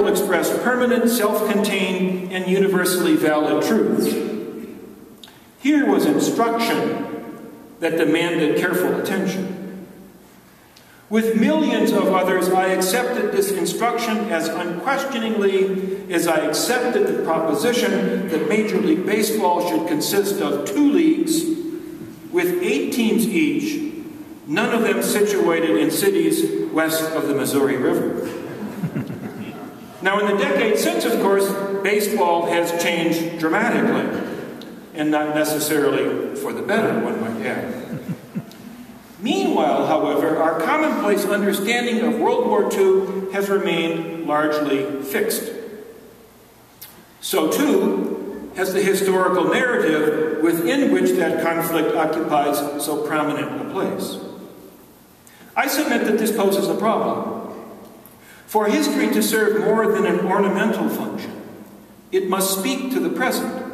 express permanent, self-contained, and universally valid truths. Here was instruction that demanded careful attention. With millions of others, I accepted this instruction as unquestioningly as I accepted the proposition that Major League Baseball should consist of 2 leagues with 8 teams each, none of them situated in cities west of the Missouri River. Now, in the decades since, of course, baseball has changed dramatically, and not necessarily for the better, one might add. Meanwhile, however, our commonplace understanding of World War II has remained largely fixed. So, too, has the historical narrative within which that conflict occupies so prominent a place. I submit that this poses a problem. For history to serve more than an ornamental function, it must speak to the present.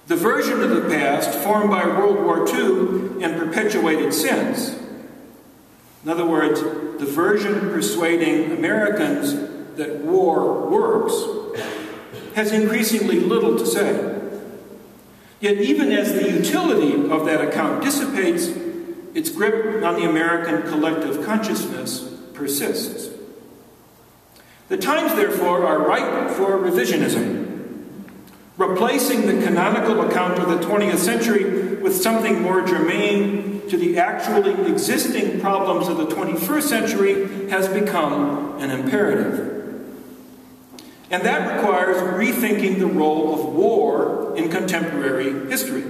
The version of the past formed by World War II and perpetuated since, in other words, the version persuading Americans that war works, has increasingly little to say. Yet even as the utility of that account dissipates, its grip on the American collective consciousness persists. The times, therefore, are ripe for revisionism, replacing the canonical account of the 20th century with something more germane to the actually existing problems of the 21st century has become an imperative. And that requires rethinking the role of war in contemporary history.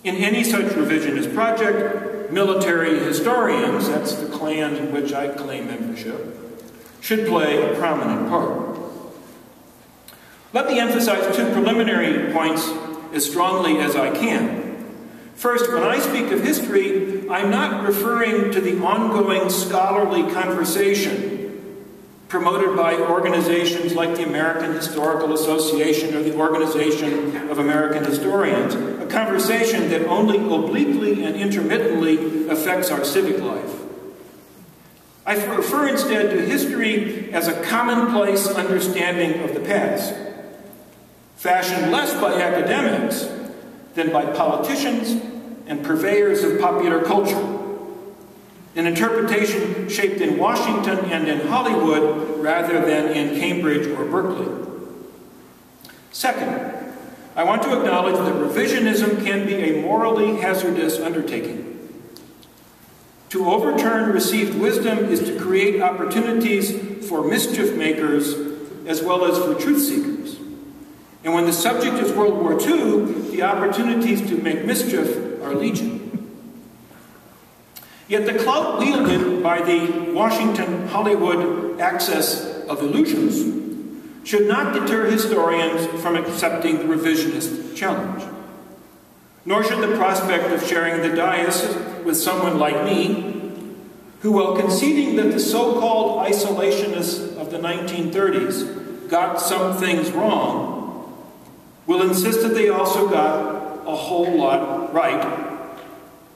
In any such revisionist project, military historians, that's the clan in which I claim membership, should play a prominent part. Let me emphasize 2 preliminary points as strongly as I can. First, when I speak of history, I'm not referring to the ongoing scholarly conversation promoted by organizations like the American Historical Association or the Organization of American Historians, a conversation that only obliquely and intermittently affects our civic life. I refer instead to history as a commonplace understanding of the past, fashioned less by academics than by politicians and purveyors of popular culture. An interpretation shaped in Washington and in Hollywood rather than in Cambridge or Berkeley. Second, I want to acknowledge that revisionism can be a morally hazardous undertaking. To overturn received wisdom is to create opportunities for mischief makers as well as for truth seekers. And when the subject is World War II, the opportunities to make mischief are legion. Yet the clout wielded by the Washington-Hollywood axis of illusions should not deter historians from accepting the revisionist challenge. Nor should the prospect of sharing the dais with someone like me, who, while conceding that the so-called isolationists of the 1930s got some things wrong, will insist that they also got a whole lot right,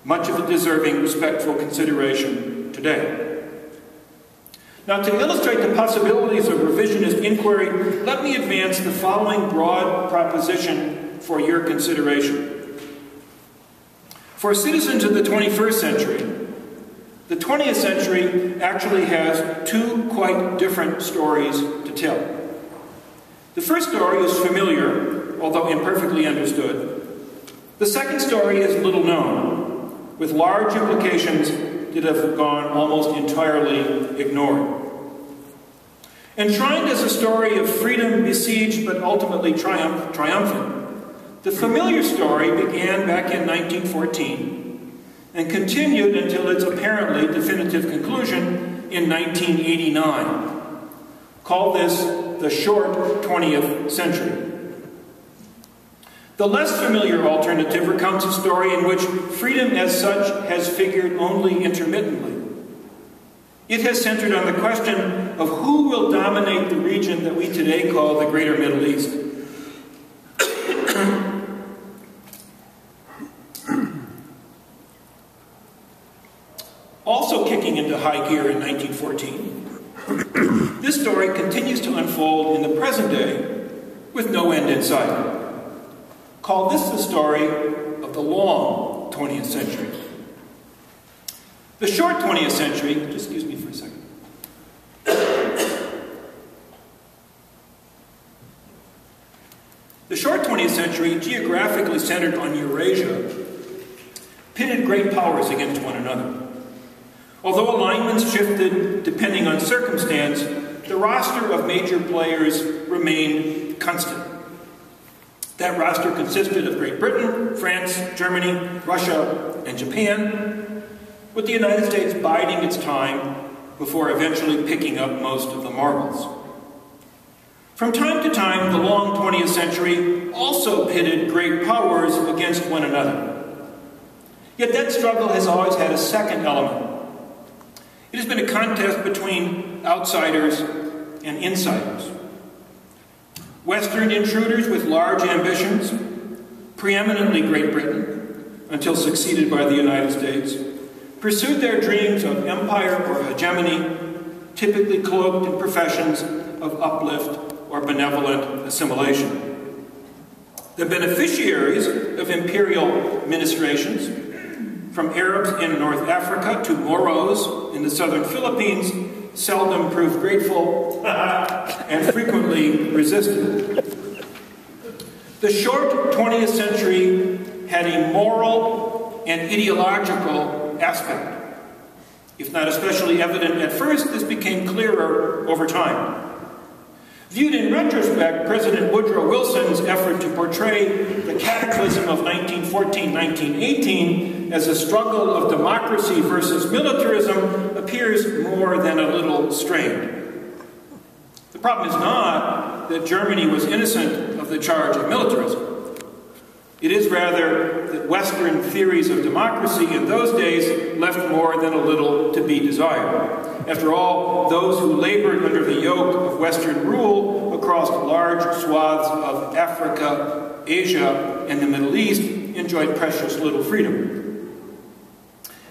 much of it deserving respectful consideration today. Now, to illustrate the possibilities of revisionist inquiry, let me advance the following broad proposition for your consideration. For citizens of the 21st century, the 20th century actually has 2 quite different stories to tell. The first story is familiar, although imperfectly understood. The second story is little known, with large implications that have gone almost entirely ignored. Enshrined as a story of freedom besieged but ultimately triumphant, the familiar story began back in 1914 and continued until its apparently definitive conclusion in 1989. Call this the short 20th century. The less familiar alternative recounts a story in which freedom as such has figured only intermittently. It has centered on the question of who will dominate the region that we today call the Greater Middle East. Also kicking into high gear in 1914, this story continued continues to unfold in the present day with no end in sight. Call this the story of the long 20th century. The short 20th century, just excuse me for a second. The short 20th century, geographically centered on Eurasia, pitted great powers against one another. Although alignments shifted depending on circumstance, the roster of major players remained constant. That roster consisted of Great Britain, France, Germany, Russia, and Japan, with the United States biding its time before eventually picking up most of the marbles. From time to time, the long 20th century also pitted great powers against one another. Yet that struggle has always had a second element. It has been a contest between outsiders and insiders. Western intruders with large ambitions, preeminently Great Britain, until succeeded by the United States, pursued their dreams of empire or hegemony, typically cloaked in professions of uplift or benevolent assimilation. The beneficiaries of imperial administrations, from Arabs in North Africa to Moros in the southern Philippines, seldom proved grateful and frequently resisted. The short 20th century had a moral and ideological aspect. If not especially evident at first, this became clearer over time. Viewed in retrospect, President Woodrow Wilson's effort to portray the cataclysm of 1914-1918 as a struggle of democracy versus militarism appears more than a little strained. The problem is not that Germany was innocent of the charge of militarism. It is rather that Western theories of democracy in those days left more than a little to be desired. After all, those who labored under the yoke of Western rule across large swaths of Africa, Asia, and the Middle East enjoyed precious little freedom.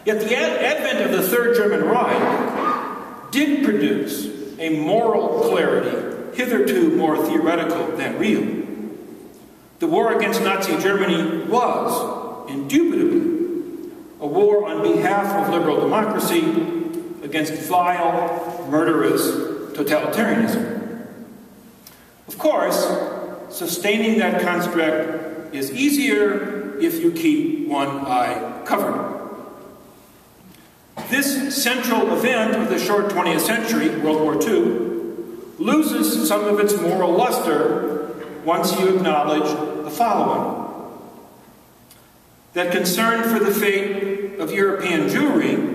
Yet the advent of the Third German Reich did produce a moral clarity hitherto more theoretical than real. The war against Nazi Germany was, indubitably, a war on behalf of liberal democracy against vile, murderous totalitarianism. Of course, sustaining that construct is easier if you keep one eye covered. This central event of the short 20th century, World War II, loses some of its moral luster once you acknowledge the following: that concern for the fate of European Jewry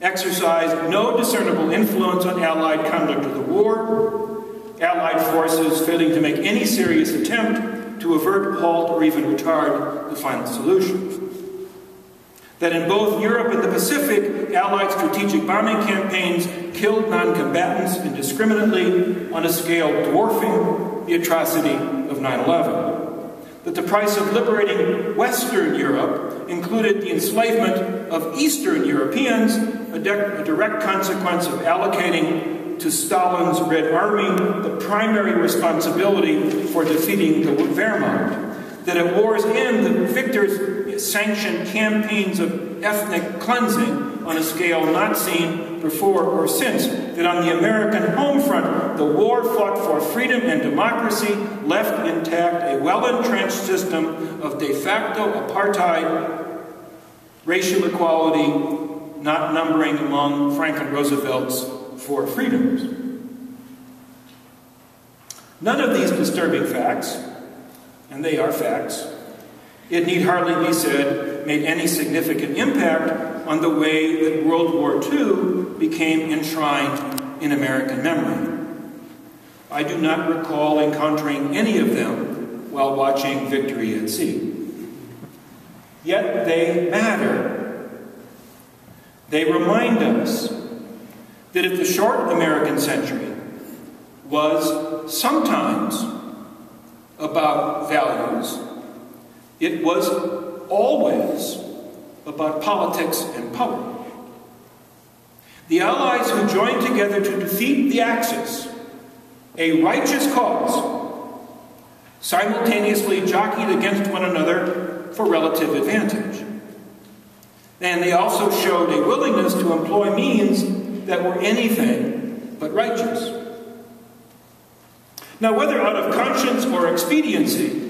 exercised no discernible influence on Allied conduct of the war, Allied forces failing to make any serious attempt to avert, halt, or even retard the final solution. That in both Europe and the Pacific, Allied strategic bombing campaigns killed non-combatants indiscriminately on a scale dwarfing the atrocity of 9/11. That the price of liberating Western Europe included the enslavement of Eastern Europeans, a direct consequence of allocating to Stalin's Red Army the primary responsibility for defeating the Wehrmacht. That at war's end, the victors sanctioned campaigns of ethnic cleansing on a scale not seen before or since. That on the American home front, the war fought for freedom and democracy left intact a well-entrenched system of de facto apartheid, racial equality, not numbering among Franklin Roosevelt's four freedoms. None of these disturbing facts, and they are facts, it need hardly be said, made any significant impact on the way that World War II became enshrined in American memory. I do not recall encountering any of them while watching Victory at Sea. Yet they matter. They remind us that if the short American century was sometimes about values, it was always about politics and power. The Allies who joined together to defeat the Axis a righteous cause, simultaneously jockeyed against one another for relative advantage. And they also showed a willingness to employ means that were anything but righteous. Now, whether out of conscience or expediency,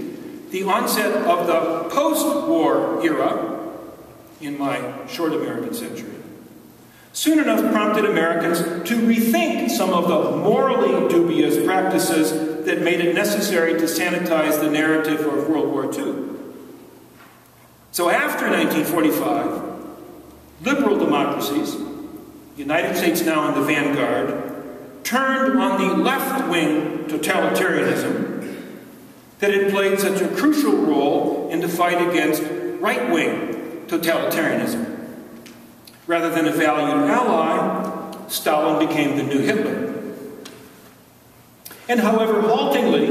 the onset of the post-war era, in my short American century, soon enough prompted Americans to rethink some of the morally dubious practices that made it necessary to sanitize the narrative of World War II. So after 1945, liberal democracies, the United States now in the vanguard, turned on the left-wing totalitarianism that had played such a crucial role in the fight against right-wing totalitarianism. Rather than a valued ally, Stalin became the new Hitler. And however haltingly,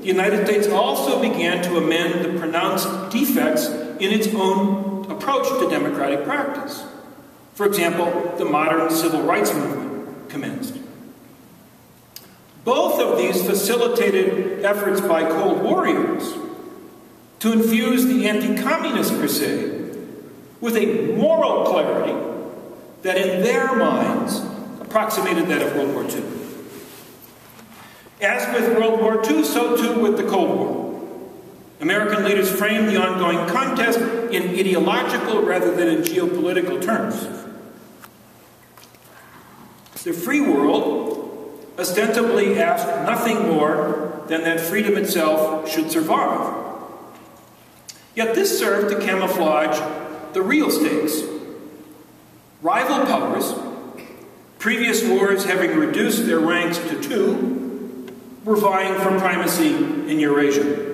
the United States also began to amend the pronounced defects in its own approach to democratic practice. For example, the modern civil rights movement commenced. Both of these facilitated efforts by Cold Warriors to infuse the anti-communist crusade with a moral clarity that in their minds approximated that of World War II. As with World War II, so too with the Cold War. American leaders framed the ongoing contest in ideological rather than in geopolitical terms. The free world ostensibly asked nothing more than that freedom itself should survive. Yet this served to camouflage the real stakes. Rival powers, previous wars having reduced their ranks to 2, were vying for primacy in Eurasia.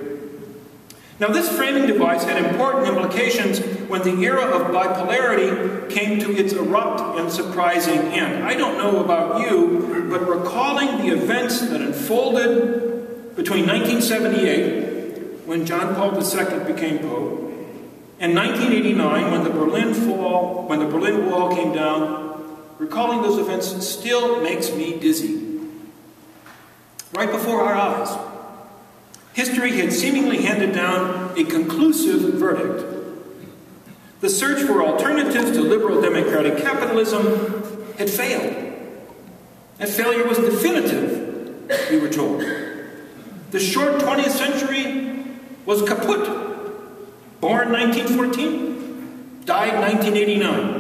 Now this framing device had important implications when the era of bipolarity came to its abrupt and surprising end. I don't know about you, but recalling the events that unfolded between 1978, when John Paul II became Pope, and 1989, when the Berlin Wall came down, recalling those events still makes me dizzy. Right before our eyes, history had seemingly handed down a conclusive verdict. The search for alternatives to liberal democratic capitalism had failed. That failure was definitive, we were told. The short 20th century was kaput. Born 1914, died 1989.